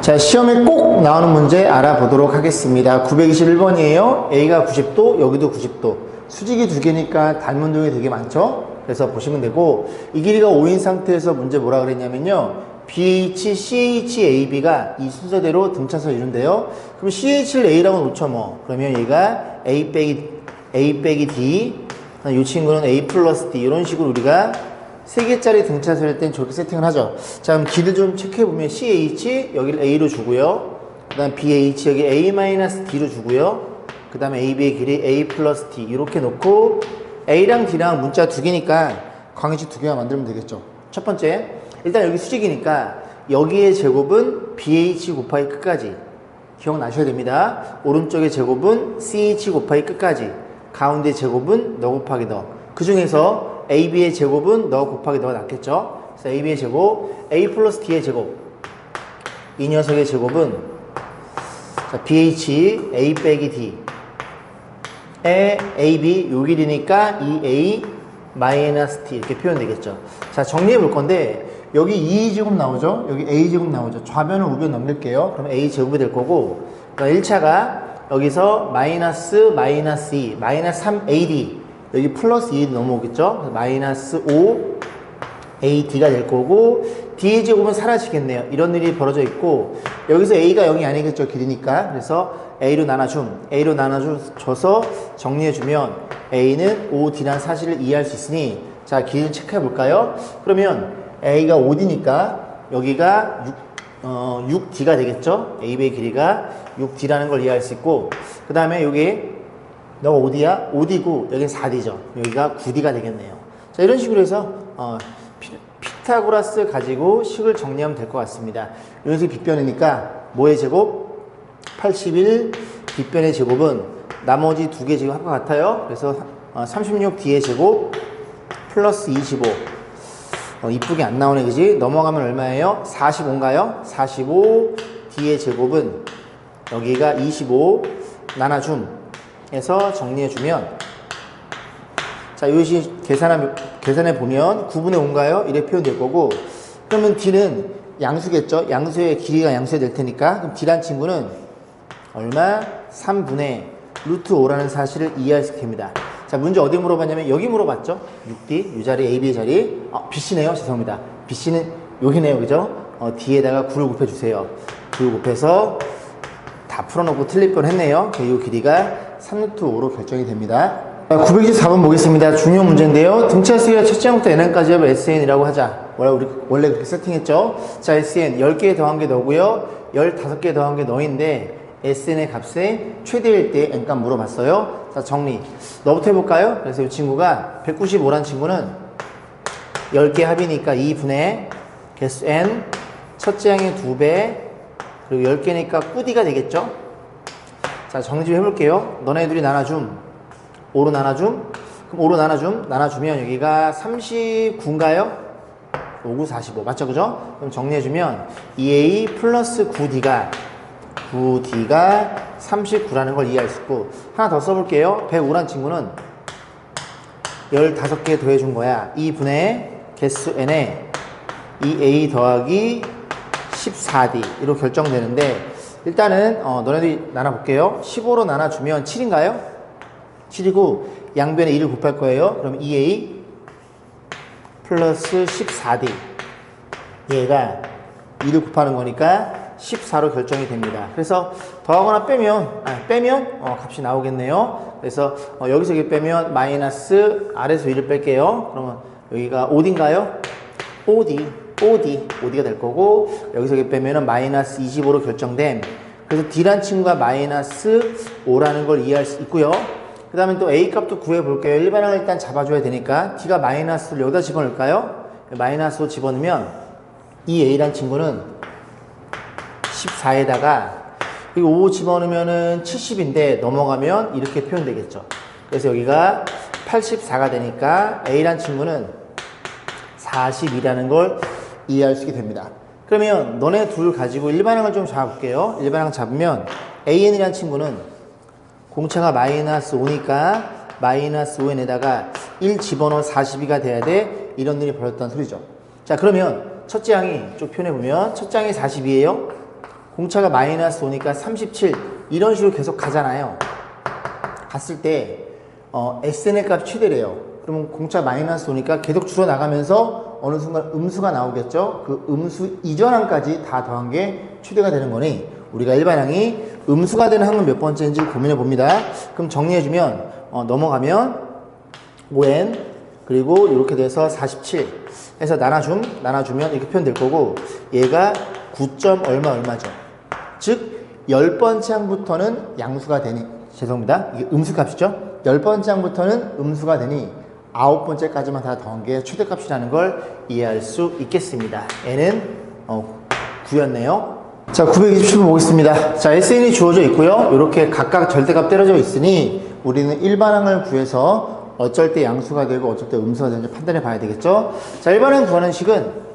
자, 시험에 꼭 나오는 문제 알아보도록 하겠습니다. 921번이에요. A가 90도, 여기도 90도. 수직이 두 개니까 닮은 동이 되게 많죠? 그래서 보시면 되고, 이 길이가 5인 상태에서 문제 뭐라 그랬냐면요. BH, CH, AB가 이 순서대로 등차선을 이룬대요. 그럼 CH를 A라고 놓죠, 뭐. 그러면 얘가 A 빼기 D, 이 친구는 A 플러스 D, 이런 식으로 우리가 3개짜리 등차선일 땐 저렇게 세팅을 하죠. 자, 그럼 길을 좀 체크해보면 CH, 여기를 A로 주고요. 그 다음 BH, 여기 A-D로 주고요. 그 다음에 AB의 길이 A 플러스 D, 이렇게 놓고 A랑 D랑 문자 두 개니까 광역식 두 개만 만들면 되겠죠. 첫 번째, 일단 여기 수직이니까 여기의 제곱은 BH 곱하기 끝까지 기억나셔야 됩니다. 오른쪽의 제곱은 CH 곱하기 끝까지, 가운데 제곱은 너 곱하기 너. 그 중에서 AB의 제곱은 너 곱하기 너가 낫겠죠. 그래서 AB의 제곱, A 플러스 D의 제곱, 이 녀석의 제곱은 자, BH A 빼기 D에 AB 요 길이니까 2A 마이너스 T 이렇게 표현되겠죠. 자, 정리해 볼 건데 여기 2제곱 나오죠? 여기 A제곱 나오죠? 좌변을 우변 넘길게요. 그럼 A제곱이 될 거고, 1차가 여기서 마이너스 2, 마이너스 3AD, 여기 플러스 2 넘어오겠죠? 마이너스 5AD가 될 거고, D의 제곱은 사라지겠네요. 이런 일이 벌어져 있고, 여기서 A가 0이 아니겠죠? 길이니까. 그래서 A로 나눠줘서 정리해주면 A는 5D라는 사실을 이해할 수 있으니, 자, 길이를 체크해 볼까요? 그러면 A가 5D니까 여기가 6D가 되겠죠? AB의 길이가 6D라는 걸 이해할 수 있고, 그 다음에 여기 너가 5D야? 5D고 여기는 4D죠. 여기가 9D가 되겠네요. 자, 이런 식으로 해서 피타고라스 가지고 식을 정리하면 될 것 같습니다. 여기서 빗변이니까 뭐의 제곱? 81. 빗변의 제곱은 나머지 두 개 제곱 합과 같아요. 그래서 36D의 제곱 플러스 25. 이쁘게 안 나오네, 그지? 넘어가면 얼마예요? 45인가요? 45. D의 제곱은 여기가 25 나눠줌 해서 정리해주면, 자, 이것이 계산해 보면 9분의 5인가요? 이렇게 표현될 거고, 그러면 D는 양수겠죠? 양수의 길이가 양수가 될 테니까, 그럼 D란 친구는 얼마? 3분의 루트 5라는 사실을 이해할 수 있게 됩니다. 자, 문제 어디 물어봤냐면 여기 물어봤죠? 6D, 이 자리, AB의 자리. BC네요. 죄송합니다. BC는 여기네요. 그죠? D에다가 9를 곱해주세요. 9를 곱해서 다 풀어놓고 틀릴 뻔 했네요. 이 길이가 3루트 5로 결정이 됩니다. 924번 보겠습니다. 중요 문제인데요. 등차 수가 첫째 항부터 n까지 합을 SN이라고 하자. 원래 그렇게 세팅했죠. 자, SN 10개 더한 게 너고요. 15개 더한 게 너인데 SN의 값의 최대일 때 n값 물어봤어요. 자, 정리. 너부터 해볼까요? 그래서 이 친구가 195란 친구는 10개 합이니까 2분의 개수 n, 첫째 항의 2배, 그리고 10개니까 꾸디가 되겠죠? 자, 정리 좀 해볼게요. 너네들이 나눠줌. 5로 나눠줌. 그럼 5로 나눠주면 여기가 39인가요? 5, 9, 45. 맞죠? 그죠? 그럼 정리해주면 2A 플러스 9D가 39라는 걸 이해할 수 있고, 하나 더 써볼게요. 105란 친구는 15개 더해준 거야. 2분의 개수 n에 2a 더하기 14d 이로 결정되는데, 일단은 너네들이 나눠볼게요. 15로 나눠주면 7인가요? 7이고 양변에 2를 곱할 거예요. 그럼 2a 플러스 14d, 얘가 2를 곱하는 거니까 14로 결정이 됩니다. 그래서 더하거나 빼면 값이 나오겠네요. 그래서 여기서 이렇게 빼면 마이너스 아래에서 1을 뺄게요. 그러면 여기가 5D인가요? 5D가 될 거고, 여기서 이렇게 빼면은 마이너스 25로 결정됨. 그래서 D란 친구가 마이너스 5라는 걸 이해할 수 있고요. 그 다음에 또 A 값도 구해볼게요. 일반항을 일단 잡아줘야 되니까 D가 마이너스를 여기다 집어넣을까요? 마이너스 5 집어넣으면 이 A란 친구는 14에다가 그리고 5 집어넣으면은 70인데 넘어가면 이렇게 표현되겠죠. 그래서 여기가 84가 되니까 A란 친구는 42라는 걸 이해할 수 있게 됩니다. 그러면 너네 둘 가지고 일반항을 좀 잡아볼게요. 일반항 잡으면 AN이란 친구는 공차가 마이너스 5니까 마이너스 5n에다가 1 집어넣어 42가 돼야 돼. 이런 일이 벌어졌다는 소리죠. 자, 그러면 첫째 항이 좀 표현해보면 첫째 항이 42예요. 공차가 마이너스 5니까 37 이런 식으로 계속 가잖아요. 갔을 때 SN의 값 최대래요. 그러면 공차 마이너스 5니까 계속 줄어나가면서 어느 순간 음수가 나오겠죠. 그 음수 이전항까지 다 더한 게 최대가 되는 거니 우리가 일반항이 음수가 되는 항은 몇 번째인지 고민해 봅니다. 그럼 정리해주면 넘어가면 5n 그리고 이렇게 돼서 47 해서 나눠주면 이렇게 표현될 거고 얘가 9점 얼마죠. 즉 10번째 항부터는 양수가 되니 죄송합니다. 이게 음수값이죠. 10번째 항부터는 음수가 되니 9번째까지만 다 더한 게 최대값이라는 걸 이해할 수 있겠습니다. n은 9였네요. 자, 927번 보겠습니다. 자, SN이 주어져 있고요. 이렇게 각각 절대값 때려져 있으니 우리는 일반항을 구해서 어쩔 때 양수가 되고 어쩔 때 음수가 되는지 판단해 봐야 되겠죠. 자, 일반항 구하는 식은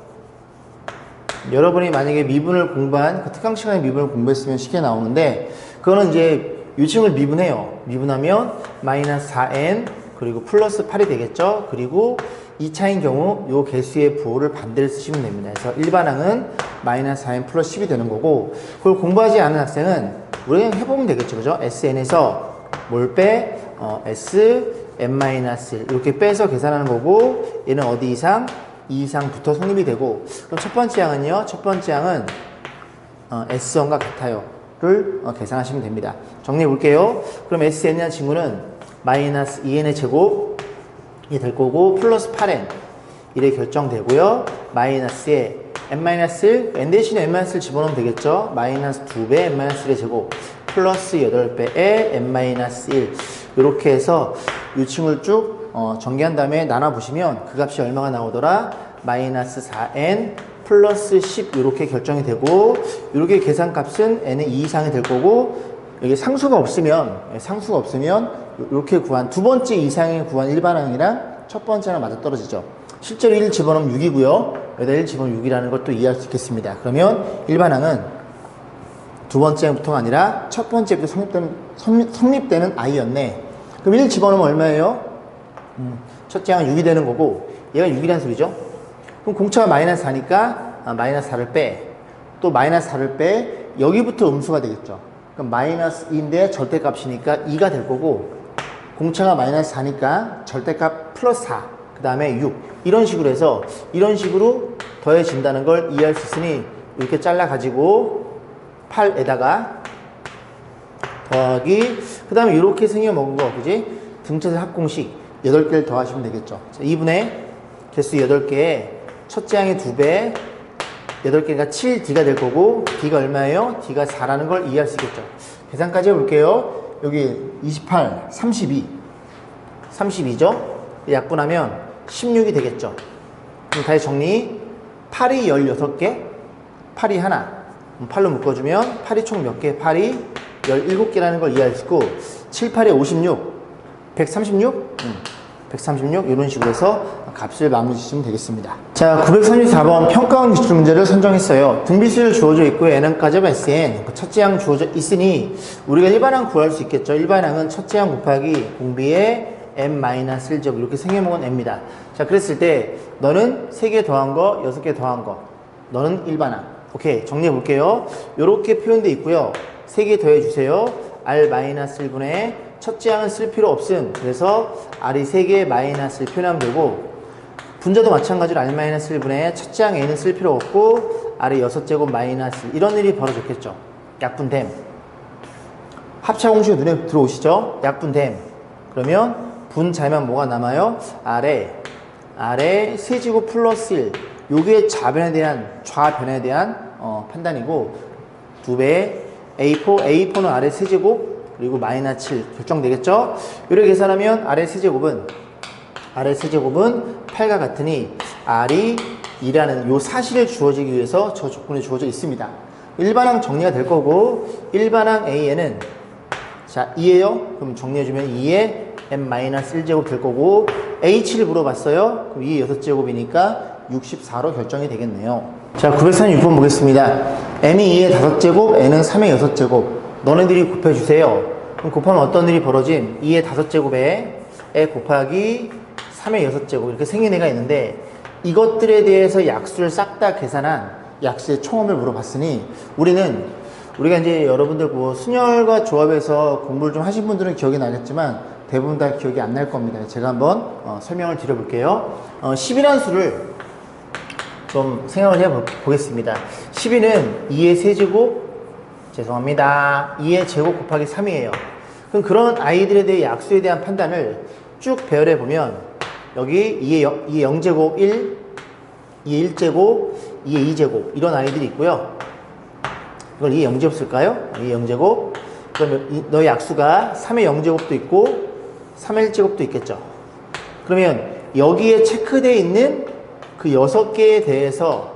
여러분이 만약에 미분을 공부한 그 특강 시간에 미분을 공부했으면 쉽게 나오는데 그거는 이제 유층을 미분해요. 미분하면 마이너스 4n 그리고 플러스 8이 되겠죠. 그리고 2차인 경우 요 개수의 부호를 반대를 쓰시면 됩니다. 그래서 일반항은 마이너스 4n 플러스 10이 되는 거고 그걸 공부하지 않은 학생은 우리가 그냥 해보면 되겠죠. 그죠? SN에서 뭘 빼? Sn-1 이렇게 빼서 계산하는 거고 얘는 어디 이상? 2 이상부터 성립이 되고 그럼 첫 번째 항은요. 첫 번째 항은 S1과 같아요. 를 계산하시면 됩니다. 정리해 볼게요. 그럼 Sn이라는 친구는 마이너스 2n의 제곱이 될 거고 플러스 8n 이래 결정되고요. 마이너스에 n-1 n 대신에 n-1을 집어넣으면 되겠죠. 마이너스 2배 n-1의 제곱 플러스 8배의 n-1 이렇게 해서 유층을 쭉 전개한 다음에 나눠보시면 그 값이 얼마가 나오더라? 마이너스 4n 플러스 10 이렇게 결정이 되고 이렇게 계산값은 n의 2 이상이 될 거고 여기 상수가 없으면 이렇게 구한 두 번째 이상의 구한 일반항이랑 첫 번째랑 맞아떨어지죠. 실제로 1 집어넣으면 6이고요. 여기다 1 집어넣으면 6이라는 것도 이해할 수 있겠습니다. 그러면 일반항은 두 번째부터가 아니라 첫 번째부터 성립되는 i였네. 그럼 1 집어넣으면 얼마예요? 첫째 항은 6이 되는 거고 얘가 6이라는 소리죠. 그럼 공차가 마이너스 4니까 마이너스 4를 빼. 또 마이너스 4를 빼. 여기부터 음수가 되겠죠. 그럼 마이너스 2인데 절대값이니까 2가 될 거고 공차가 마이너스 4니까 절대값 플러스 4. 그 다음에 6. 이런 식으로 해서 이런 식으로 더해진다는 걸 이해할 수 있으니 이렇게 잘라가지고 8에다가 더하기 그 다음에 이렇게 생겨먹은 거 그지? 등차수 합공식 8개를 더하시면 되겠죠. 자, 2분의 개수 8개에 첫째 항의 2배 8개가 7D가 될 거고 D가 얼마예요? D가 4라는 걸 이해할 수 있겠죠. 계산까지 해볼게요. 여기 28, 32죠? 약분하면 16이 되겠죠. 그럼 다시 정리 8이 16개 8이 하나 8로 묶어주면 8이 총 몇 개? 8이 17개라는 걸 이해할 수 있고 7, 8에 56 136? 136 이런 식으로 해서 값을 마무리 지으면 되겠습니다. 자, 934번 평가원 기출 문제를 선정했어요. 등비수를 주어져 있고 n은까지 SN 첫째 항 주어져 있으니 우리가 일반항 구할 수 있겠죠. 일반항은 첫째 항 곱하기 공비의 n-1제곱 이렇게 생겨먹은 n입니다. 자, 그랬을 때 너는 3개 더한 거 6개 더한 거 너는 일반항. 오케이, 정리해 볼게요. 이렇게 표현되어 있고요. 3개 더해 주세요. r-1분의 첫째 항은 쓸 필요 없음. 그래서 r이 3개 마이너스를 표현하면 되고 분자도 마찬가지로 r-1분의 첫째 항 n은 쓸 필요 없고 r이 6제곱 마이너스 이런 일이 벌어졌겠죠. 약분됨. 합차 공식이 눈에 들어오시죠? 약분됨. 그러면 분자면 뭐가 남아요? r에 세제곱 플러스 1 요게 좌변에 대한 판단이고 2배 A4는 r의 세제곱 그리고 마이너스 7 결정되겠죠? 이렇게 계산하면 r의 세제곱은 8과 같으니 r이 2라는 요 사실을 주어지기 위해서 저 조건이 주어져 있습니다. 일반항 정리가 될 거고 일반항 AN은 자 2예요? 그럼 정리해주면 2에 n-1제곱 될 거고 H를 물어봤어요? 그럼 2의 6제곱이니까 64로 결정이 되겠네요. 자, 936번 보겠습니다. n이 2의 5제곱, n은 3의 6제곱. 너네들이 곱해주세요. 그럼 곱하면 어떤 일이 벌어짐? 2의 5제곱에 곱하기 3의 6제곱 이렇게 생긴 애가 있는데 이것들에 대해서 약수를 싹 다 계산한 약수의 총합을 물어봤으니 우리는 우리가 이제 여러분들 뭐 순열과 조합해서 공부를 좀 하신 분들은 기억이 나겠지만 대부분 다 기억이 안 날 겁니다. 제가 한번 설명을 드려볼게요. 10이라는 수를 좀 생각을 해보겠습니다. 12는 2의 세제곱, 죄송합니다. 2의 제곱 곱하기 3이에요. 그럼 그런 아이들에 대해 약수에 대한 판단을 쭉 배열해 보면 여기 2의 0제곱 1, 2의 1제곱, 2의 2제곱 이런 아이들이 있고요. 이걸 2의 0제곱 쓸까요? 2의 0제곱. 그러면 너의 약수가 3의 0제곱도 있고 3의 1제곱도 있겠죠. 그러면 여기에 체크되어 있는 그 6개에 대해서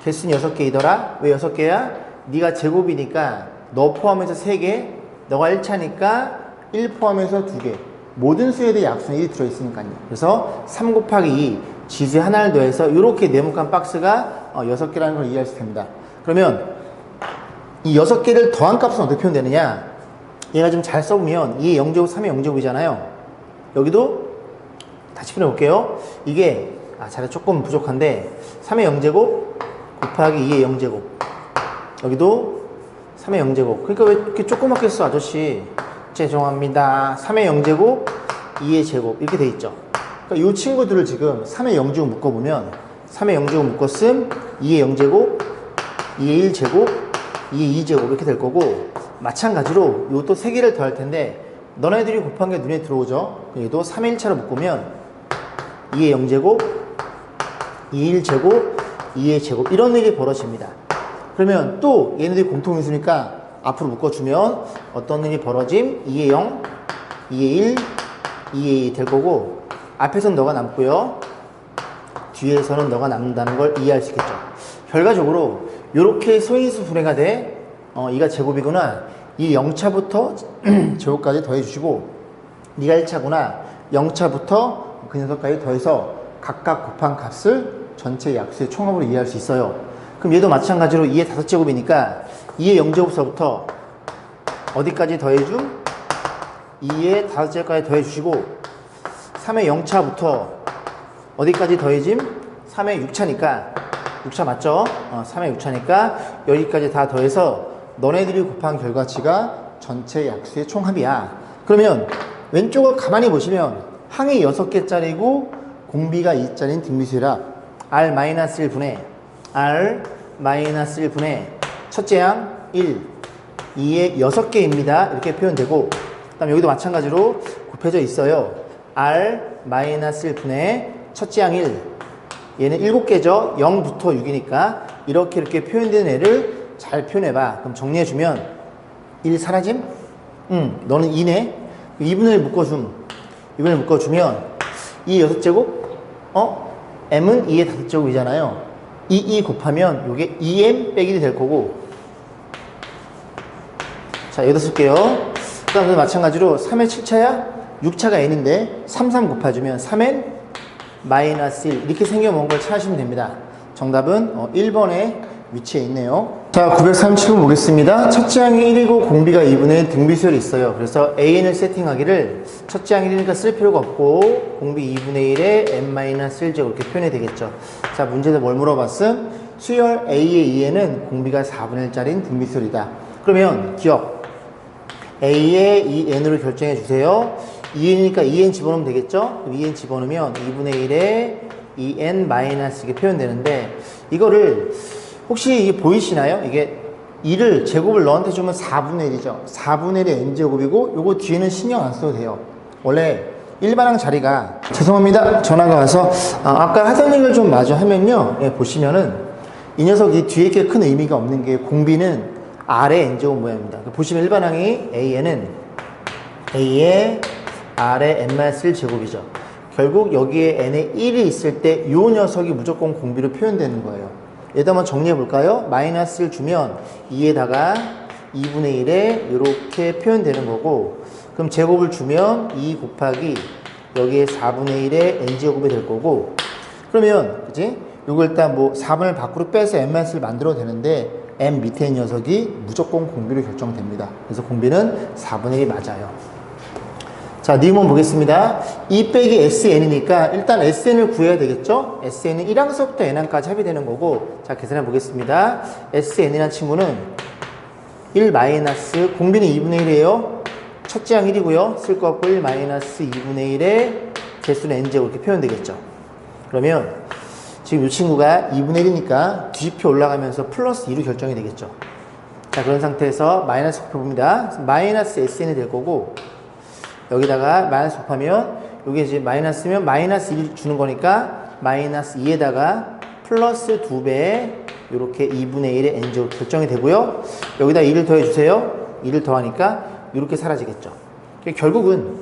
개수는 6개이더라. 왜 6개야? 네가 제곱이니까 너 포함해서 3개, 너가 1차니까 1 포함해서 2개. 모든 수에 대해 약수는 1이 들어있으니까요. 그래서 3 곱하기 2 지수에 하나를 더해서 이렇게 네모칸 박스가 6개라는 걸 이해할 수 있습니다. 그러면 이 6개를 더한 값은 어떻게 표현되느냐? 얘가 좀 잘 써보면 2의 0제곱, 3의 0제곱이잖아요. 여기도 다시 표현해볼게요. 이게 자료 조금 부족한데 3의 0제곱 곱하기 2의 0제곱 여기도 3의 0제곱 그러니까 왜 이렇게 조그맣게 써 아저씨? 죄송합니다. 3의 0제곱 2의 제곱 이렇게 돼 있죠. 그러니까 이 친구들을 지금 3의 0제곱 묶어보면 3의 0제곱 묶었음 2의 0제곱 2의 1제곱 2의 2제곱 이렇게 될 거고 마찬가지로 이것도 3개를 더할 텐데 너네들이 곱한 게 눈에 들어오죠. 얘도 3의 1차로 묶으면 2의 0제곱 2의 1제곱 2의 제곱 이런 일이 벌어집니다. 그러면 또 얘네들이 공통인수니까 앞으로 묶어주면 어떤 일이 벌어짐? 2의 0 2의 1 2의 2 될 거고 앞에서는 너가 남고요 뒤에서는 너가 남는다는 걸 이해할 수 있겠죠. 결과적으로 이렇게 소인수 분해가 돼 이가 제곱이구나 이 0차부터 제곱까지 더해주시고 네가 1차구나 0차부터 그 녀석까지 더해서 각각 곱한 값을 전체 약수의 총합으로 이해할 수 있어요. 그럼 얘도 마찬가지로 2의 5제곱이니까 2의 0제곱서부터 어디까지 더해줌? 2의 5제곱까지 더해주시고 3의 0차부터 어디까지 더해짐? 3의 6차니까 6차 맞죠? 3의 6차니까 여기까지 다 더해서 너네들이 곱한 결과치가 전체 약수의 총합이야. 그러면 왼쪽을 가만히 보시면 항이 6개짜리고 공비가 2짜리인 등비수열합 R-1분의 R-1분의 첫째 항 1, 2의 6개입니다. 이렇게 표현되고 그 다음에 여기도 마찬가지로 곱해져 있어요. R-1분의 첫째 항 1 얘는 7개죠. 0부터 6이니까 이렇게 표현되는 애를 잘 표현해봐. 그럼 정리해주면 1 사라짐? 너는 2네. 2분의 1 묶어줌. 2분의 1 묶어주면 2의 6제곱? m은 2의 5제곱이잖아요. 2 곱하면 이게 2m 빼기 1이 될 거고 자 여기다 쓸게요. 그 다음에 마찬가지로 3의 7차야? 6차가 n인데 3 곱해주면 3n 마이너스 1 이렇게 생겨먹은 걸 찾으시면 됩니다. 정답은 1번에 위치해 있네요. 자 937번 보겠습니다. 첫째 항이 1이고 공비가 2분의 1 등비수열이 있어요. 그래서 AN을 세팅하기를 첫째 항이 1이니까 쓸 필요가 없고 공비 2분의 1에 n-1제곱 이렇게 표현이 되겠죠. 자 문제에서 뭘 물어봤음? 수열 A의 2n은 공비가 4분의 1짜리인 등비수열이다. 그러면 기억 A의 2n으로 결정해 주세요. 2n이니까 2n 집어넣으면 되겠죠? 2n 집어넣으면 2분의 1에 2n 마이너스 이게 표현되는데 이거를 혹시 이게 보이시나요? 이게 2를 제곱을 너한테 주면 4분의 1이죠. 4분의 1의 n제곱이고 요거 뒤에는 신경 안 써도 돼요. 원래 일반항 자리가 죄송합니다. 전화가 와서 아까 하던 얘기를 좀 마저 하면요. 예, 보시면은 이 녀석이 뒤에 이렇게 큰 의미가 없는 게 공비는 R의 n제곱 모양입니다. 보시면 일반항이 AN은 A의 R의 n-1제곱이죠. 결국 여기에 n에 1이 있을 때 이 녀석이 무조건 공비로 표현되는 거예요. 얘도 한번 정리해 볼까요? 마이너스 1 주면 2에다가 2분의 1에 이렇게 표현되는 거고 그럼 제곱을 주면 2 곱하기 여기에 4분의 1에 n제곱이 될 거고 그러면 그치? 요거 일단 뭐 4분을 밖으로 빼서 n-을 만들어도 되는데 n 밑에 있는 녀석이 무조건 공비로 결정됩니다. 그래서 공비는 4분의 1이 맞아요. 자, 니은 보겠습니다. 2 빼기 SN이니까 일단 SN을 구해야 되겠죠? SN은 1항서부터 N항까지 합이 되는 거고 자, 계산해 보겠습니다. SN이라는 친구는 1 마이너스 공비는 2분의 1이에요. 첫째 항 1이고요. 쓸 거 없고 1 마이너스 2분의 1의 개수는 n제곱 이렇게 표현되겠죠. 그러면 지금 이 친구가 2분의 1이니까 뒤집혀 올라가면서 플러스 2로 결정이 되겠죠. 자, 그런 상태에서 마이너스 곱해봅니다. 마이너스 SN이 될 거고, 여기다가 마이너스 곱하면, 여기 이제 마이너스면 마이너스 1 주는 거니까, 마이너스 2에다가 플러스 2배에 이렇게 2분의 1의 n제곱 결정이 되고요. 여기다 2를 더해주세요. 2를 더하니까 이렇게 사라지겠죠. 결국은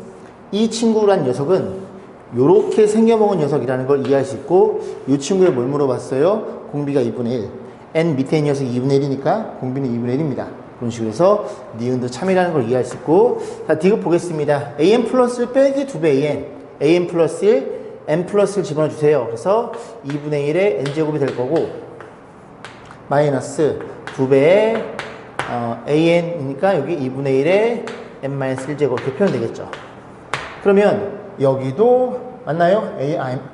이 친구란 녀석은 이렇게 생겨먹은 녀석이라는 걸 이해할 수 있고, 이 친구에 뭘 물어봤어요? 공비가 2분의 1. n 밑에 있는 녀석이 2분의 1이니까 공비는 2분의 1입니다. 그런 식으로 해서 니은도 참이라는 걸 이해할 수 있고, 자, 디귿 보겠습니다. an 플러스 1 빼기 2배 an 플러스 1, n 플러스 1 집어넣어주세요. 그래서 2분의 1의 n제곱이 될 거고, 마이너스 2배의 an이니까 여기 2분의 1의 n-1제곱 이렇게 표현되겠죠. 그러면 여기도 맞나요?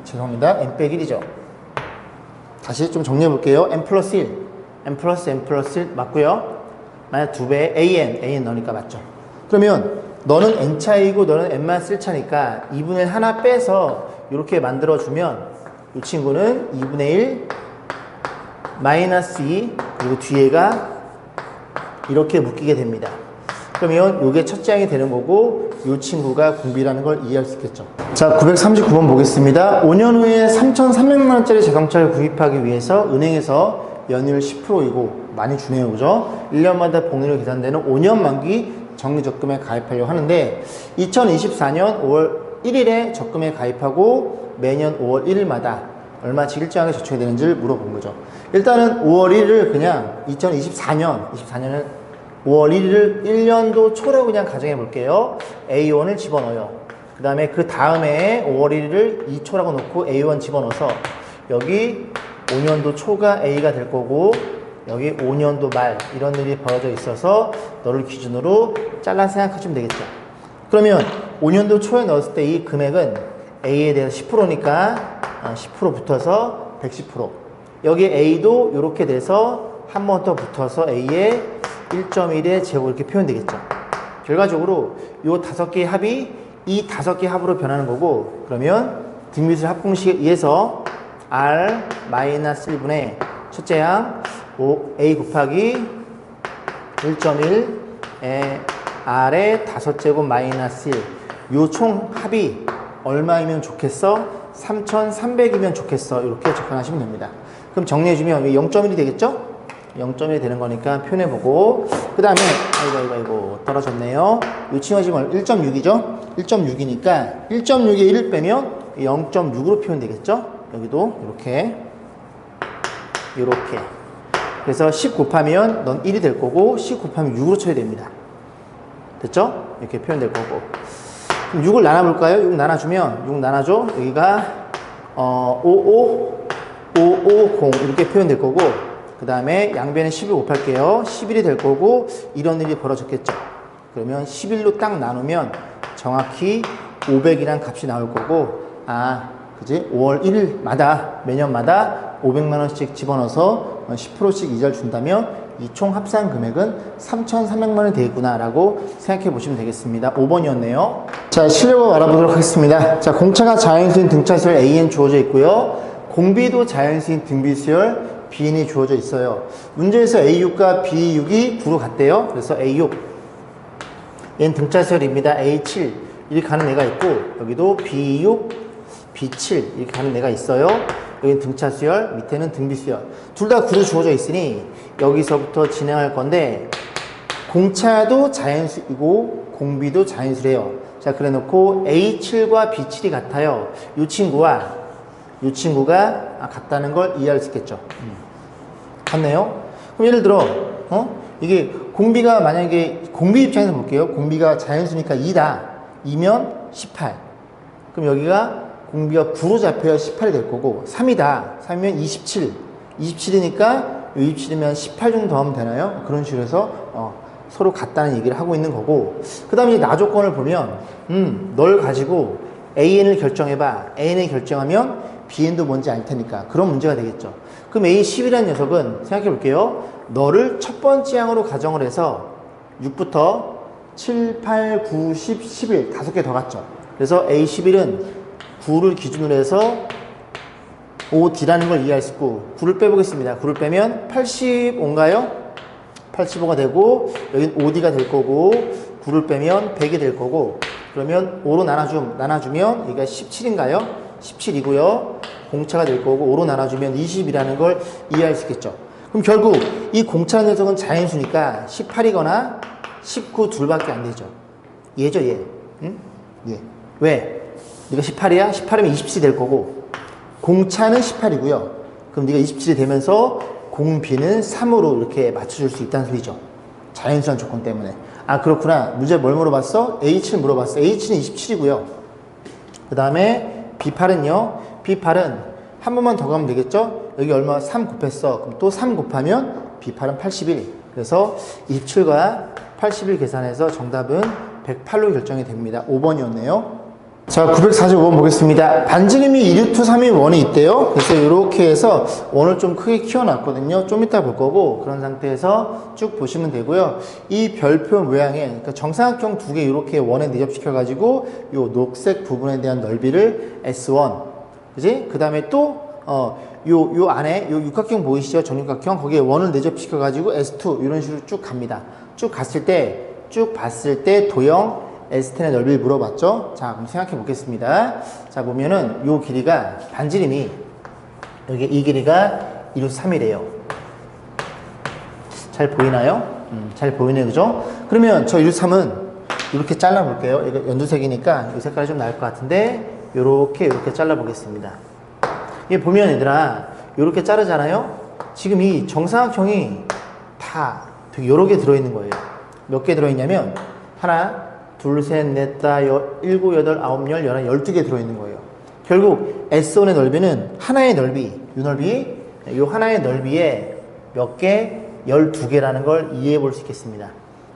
죄송합니다. n 빼기 1이죠. 다시 좀 정리해 볼게요. n 플러스 1, n 플러스 1 맞고요. 만약 2배의 an 넣으니까 맞죠. 그러면 너는 n 차이고 너는 n-1 차니까 2분의 1 하나 빼서 이렇게 만들어주면 이 친구는 2분의 1 마이너스 2 그리고 뒤에가 이렇게 묶이게 됩니다. 그러면 이게 첫째 항이 되는 거고 이 친구가 공비라는 걸 이해할 수 있겠죠. 자, 939번 보겠습니다. 5년 후에 3,300만 원짜리 자동차를 구입하기 위해서 은행에서 연율 10%이고 많이 주네요, 그죠? 1년마다 복리로 계산되는 5년 만기 정리적금에 가입하려고 하는데 2024년 5월 1일에 적금에 가입하고 매년 5월 1일마다 얼마치 일정하게 저축이 되는지를 물어본 거죠. 일단은 5월 1일을 그냥 2024년을 5월 1일을 1년도 초라고 그냥 가정해 볼게요. A1을 집어넣어요. 그 다음에 그 다음에 5월 1일을 2초라고 놓고 A1 집어넣어서 여기 5년도 초가 A가 될 거고 여기 5년도 말 이런 일이 벌어져 있어서 너를 기준으로 잘라 생각하시면 되겠죠. 그러면 5년도 초에 넣었을 때 이 금액은 A에 대해서 10%니까 10% 붙어서 110%. 여기 A도 이렇게 돼서 한 번 더 붙어서 A의 1.1의 제곱 이렇게 표현되겠죠. 결과적으로 이 5개의 합이 이 5개의 합으로 변하는 거고, 그러면 등비술 합공식에 의해서 R-1분의 첫째 항 A 곱하기 1.1에 R의 5제곱 마이너스 1. 요 총 합이 얼마이면 좋겠어? 3,300이면 좋겠어. 이렇게 접근하시면 됩니다. 그럼 정리해주면 0.1이 되겠죠? 0.1이 되는 거니까 표현해보고, 그 다음에 아이고 떨어졌네요. 이 친구가 지금 1.6이죠? 1.6이니까 1.6에 1을 빼면 0.6으로 표현되겠죠? 여기도 이렇게 그래서 10 곱하면 넌 1이 될 거고 10 곱하면 6으로 쳐야 됩니다. 됐죠? 이렇게 표현될 거고. 그럼 6을 나눠볼까요? 6 나눠주면 6 나눠줘. 여기가 550 이렇게 표현될 거고, 그 다음에 양변에 10을 곱할게요. 11이 될 거고 이런 일이 벌어졌겠죠. 그러면 11로 딱 나누면 정확히 500이란 값이 나올 거고, 그지? 5월 1일마다 매년마다 500만 원씩 집어넣어서 10%씩 이자를 준다면 이 총 합산 금액은 3,300만 원이 되겠구나 라고 생각해 보시면 되겠습니다. 5번이었네요. 자, 실력을 알아보도록 하겠습니다. 자, 공차가 자연수인 등차수열 AN 주어져 있고요. 공비도 자연수인 등비수열 Bn이 주어져 있어요. 문제에서 A6과 B6이 9로 같대요. 그래서 A6 얘는 등차수열입니다. A7 이렇게 가는 애가 있고, 여기도 B6, B7 이렇게 가는 애가 있어요. 여기는 등차수열, 밑에는 등비수열. 둘 다 9로 주어져 있으니 여기서부터 진행할 건데, 공차도 자연수이고 공비도 자연수래요. 자, 그래 놓고 A7과 B7이 같아요. 이 친구가 같다는 걸 이해할 수 있겠죠. 같네요. 그럼 예를 들어 이게 공비가 만약에 공비 입장에서 볼게요. 공비가 자연수니까 2다. 2면 18. 그럼 여기가 공비가 9로 잡혀야 18이 될 거고, 3이다. 3이면 27. 27이니까 27이면 18 정도 더하면 되나요? 그런 식으로 해서 서로 같다는 얘기를 하고 있는 거고, 그 다음에 나 조건을 보면 널 가지고 AN을 결정해봐. AN을 결정하면 BN도 뭔지 알 테니까 그런 문제가 되겠죠. 그럼 A10이라는 녀석은 생각해 볼게요. 너를 첫 번째 항으로 가정을 해서 6부터 7, 8, 9, 10, 11 5개 더 갔죠. 그래서 A11은 9를 기준으로 해서 OD라는 걸 이해할 수 있고 9를 빼보겠습니다. 9를 빼면 85인가요? 85가 되고 여긴 OD가 될 거고 9를 빼면 100이 될 거고 그러면 5로 나눠주면 여기가 17인가요? 17이고요. 공차가 될 거고 5로 나눠주면 20이라는 걸 이해할 수 있겠죠. 그럼 결국 이 공차 녀석은 자연수니까 18이거나 19 둘밖에 안 되죠. 얘죠, 얘. 응? 얘. 왜? 네가 18이야? 18이면 27이 될 거고 공차는 18이고요. 그럼 네가 27이 되면서 공비는 3으로 이렇게 맞춰줄 수 있다는 소리죠. 자연수한 조건 때문에. 아, 그렇구나. 문제 뭘 물어봤어? H를 물어봤어. H는 27이고요. 그 다음에 B8은요. B8은 한 번만 더 가면 되겠죠? 여기 얼마? 3 곱했어. 그럼 또 3 곱하면 B8은 81. 그래서 27과 81 계산해서 정답은 108로 결정이 됩니다. 5번이었네요. 자, 945번 보겠습니다. 반지름이 2루트 3의 원이 있대요. 그래서 이렇게 해서 원을 좀 크게 키워놨거든요. 좀 이따 볼 거고 그런 상태에서 쭉 보시면 되고요. 이 별표 모양에 그러니까 정사각형 두 개 이렇게 원에 내접시켜가지고 이 녹색 부분에 대한 넓이를 S1, 그지? 그 다음에 또 요 안에 요 육각형 보이시죠? 정육각형 거기에 원을 내접시켜가지고 S2 이런 식으로 쭉 갑니다. 쭉 봤을 때 도형 S10의 넓이를 물어봤죠? 자, 그럼 생각해 보겠습니다. 자, 보면은 요 길이가, 반지름이, 여기 이 길이가 2루트 3이래요. 잘 보이나요? 잘 보이네요. 그죠? 그러면 저 2루트 3은 이렇게 잘라볼게요. 이거 연두색이니까 이 색깔이 좀 나을 것 같은데, 요렇게 잘라보겠습니다. 이게 보면 얘들아, 요렇게 자르잖아요? 지금 이 정사각형이 다 되게 여러 개 들어있는 거예요. 몇 개 들어있냐면, 하나, 둘, 셋, 넷, 다, 일곱, 여덟, 아홉, 열, 열한, 12개 들어있는 거예요. 결국 S1의 넓이는 하나의 넓이, 이 하나의 넓이에 몇 개? 12개라는 걸 이해해 볼 수 있겠습니다.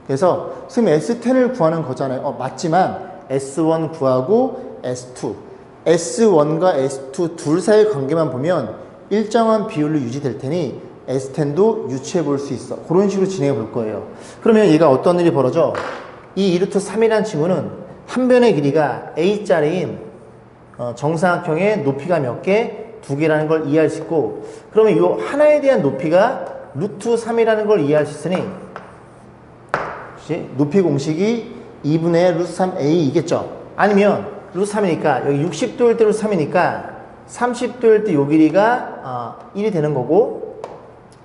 그래서 선생님 S10을 구하는 거잖아요. 맞지만 S1 구하고 S2, S1과 S2 둘 사이의 관계만 보면 일정한 비율로 유지될 테니 S10도 유추해 볼 수 있어. 그런 식으로 진행해 볼 거예요. 그러면 얘가 어떤 일이 벌어져? 이 2루트 3이라는 친구는 한 변의 길이가 A자리인 정사각형의 높이가 몇 개? 2개라는 걸 이해할 수 있고 그러면 이 하나에 대한 높이가 루트 3이라는 걸 이해할 수 있으니 높이 공식이 2분의 루트 3A이겠죠. 아니면 루트 3이니까 여기 60도일 때 루트 3이니까 30도일 때 이 길이가 1이 되는 거고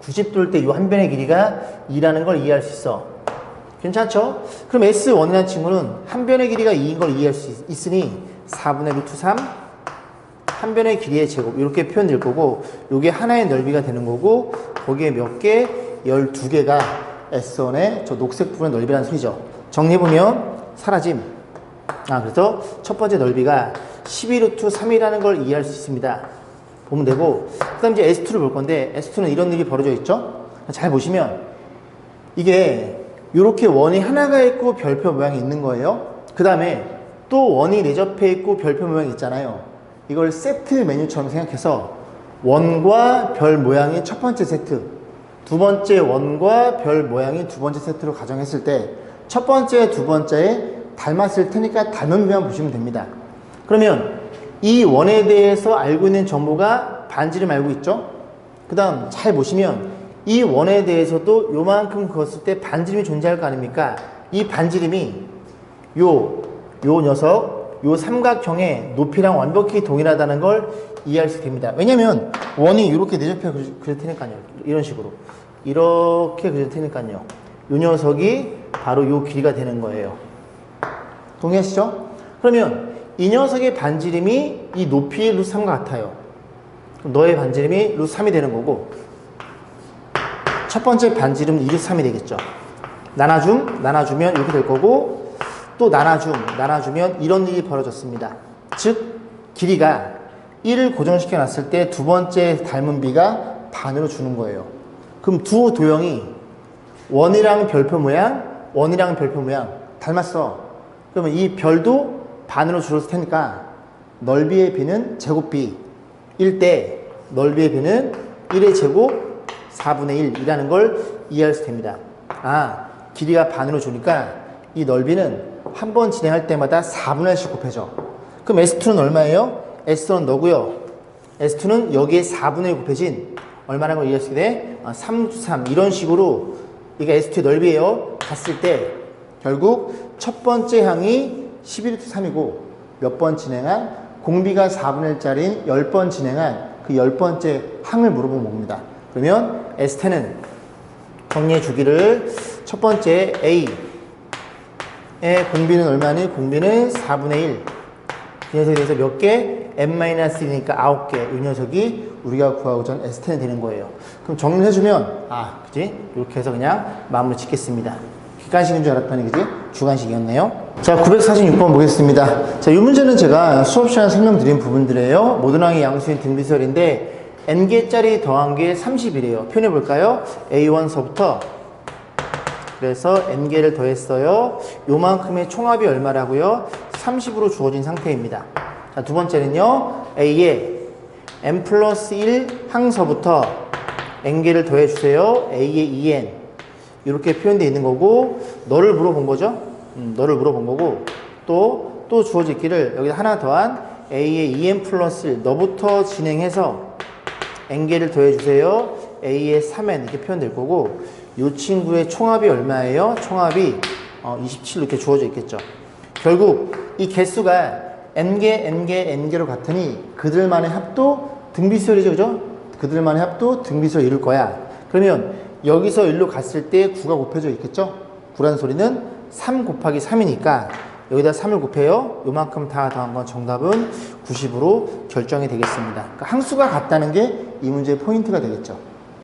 90도일 때 이 한 변의 길이가 2라는 걸 이해할 수 있어. 괜찮죠? 그럼 S1이라는 친구는 한 변의 길이가 2인 걸 이해할 수 있으니 4분의 루트 3 한 변의 길이의 제곱 이렇게 표현될 거고 이게 하나의 넓이가 되는 거고 거기에 몇 개? 12개가 S1의 저 녹색 부분의 넓이라는 소리죠. 정리해보면 사라짐. 그래서 첫 번째 넓이가 12루트 3이라는 걸 이해할 수 있습니다. 보면 되고 그 다음 이제 S2를 볼 건데 S2는 이런 일이 벌어져 있죠. 잘 보시면 이게 이렇게 원이 하나가 있고 별표 모양이 있는 거예요. 그 다음에 또 원이 내접해 있고 별표 모양이 있잖아요. 이걸 세트 메뉴처럼 생각해서 원과 별 모양이 첫 번째 세트, 두 번째 원과 별 모양이 두 번째 세트로 가정했을 때 첫 번째, 두 번째에 닮았을 테니까 닮은 비만 보시면 됩니다. 그러면 이 원에 대해서 알고 있는 정보가 반지름 알고 있죠? 그 다음 잘 보시면 이 원에 대해서도 요만큼 그었을 때 반지름이 존재할 거 아닙니까? 이 반지름이 요 녀석, 요 삼각형의 높이랑 완벽히 동일하다는 걸 이해할 수 됩니다. 왜냐면 원이 이렇게 내접해 그릴 테니까요. 이런 식으로. 이렇게 그릴 테니까요. 요 녀석이 바로 요 길이가 되는 거예요. 동의하시죠? 그러면 이 녀석의 반지름이 이 높이의 루트 3과 같아요. 그럼 너의 반지름이 루트 3이 되는 거고 첫 번째 반지름은 2루트 3이 되겠죠. 나눠주면 이렇게 될 거고 또 나눠주면 이런 일이 벌어졌습니다. 즉 길이가 1을 고정시켜 놨을 때 두 번째 닮은 비가 반으로 주는 거예요. 그럼 두 도형이 원이랑 별표 모양 닮았어. 그러면 이 별도 반으로 줄었을 테니까 넓이의 비는 제곱비일 때 넓이의 비는 1의 제곱 4분의 1이라는 걸 이해할 수 됩니다. 아, 길이가 반으로 주니까 이 넓이는 한 번 진행할 때마다 4분의 1씩 곱해져. 그럼 S2는 얼마예요? S2는 너고요. S2는 여기에 4분의 1 곱해진 얼마라는 걸 이해할 수 있게 돼? 3, 3 이런 식으로 이게 S2의 넓이에요. 갔을 때 결국 첫 번째 항이 11루트 3이고 몇 번 진행한 공비가 4분의 1짜리인 10번 진행한 그 10번째 항을 물어보면 뭡니다. 그러면 S10은 정리해 주기를 첫 번째 A의 공비는 얼마니? 공비는 4분의 1. 이 녀석에 대해서 몇 개? n-1이니까 9개. 이 녀석이 우리가 구하고자 하는 S10이 되는 거예요. 그럼 정리를 해주면, 아, 그지? 이렇게 해서 그냥 마무리 짓겠습니다. 객관식인 줄 알았더니, 그지? 주관식이었네요. 자, 946번 보겠습니다. 자, 이 문제는 제가 수업 시간에 설명드린 부분들이에요. 모든 항의 양수인 등비설인데, n개짜리 더한 게 30이래요. 표현해 볼까요? A1서부터 그래서 n개를 더했어요. 요만큼의 총합이 얼마라고요? 30으로 주어진 상태입니다. 자, 두 번째는요. A에 n 플러스 1 항서부터 n개를 더해주세요. A에 2n 이렇게 표현되어 있는 거고 너를 물어본 거죠. 너를 물어본 거고 또 주어져 있기를 여기다 하나 더한 A에 2n 플러스 1 너부터 진행해서 n개를 더해주세요. A에 3n 이렇게 표현될 거고 이 친구의 총합이 얼마예요? 총합이 27 이렇게 주어져 있겠죠. 결국 이 개수가 n개로 같으니 그들만의 합도 등비수열이죠. 그죠? 그들만의 합도 등비수열 이룰 거야. 그러면 여기서 1로 갔을 때 9가 곱해져 있겠죠? 9라는 소리는 3 곱하기 3이니까 여기다 3을 곱해요. 요만큼 다 더한 건 정답은 90으로 결정이 되겠습니다. 그러니까 항수가 같다는 게 이 문제의 포인트가 되겠죠.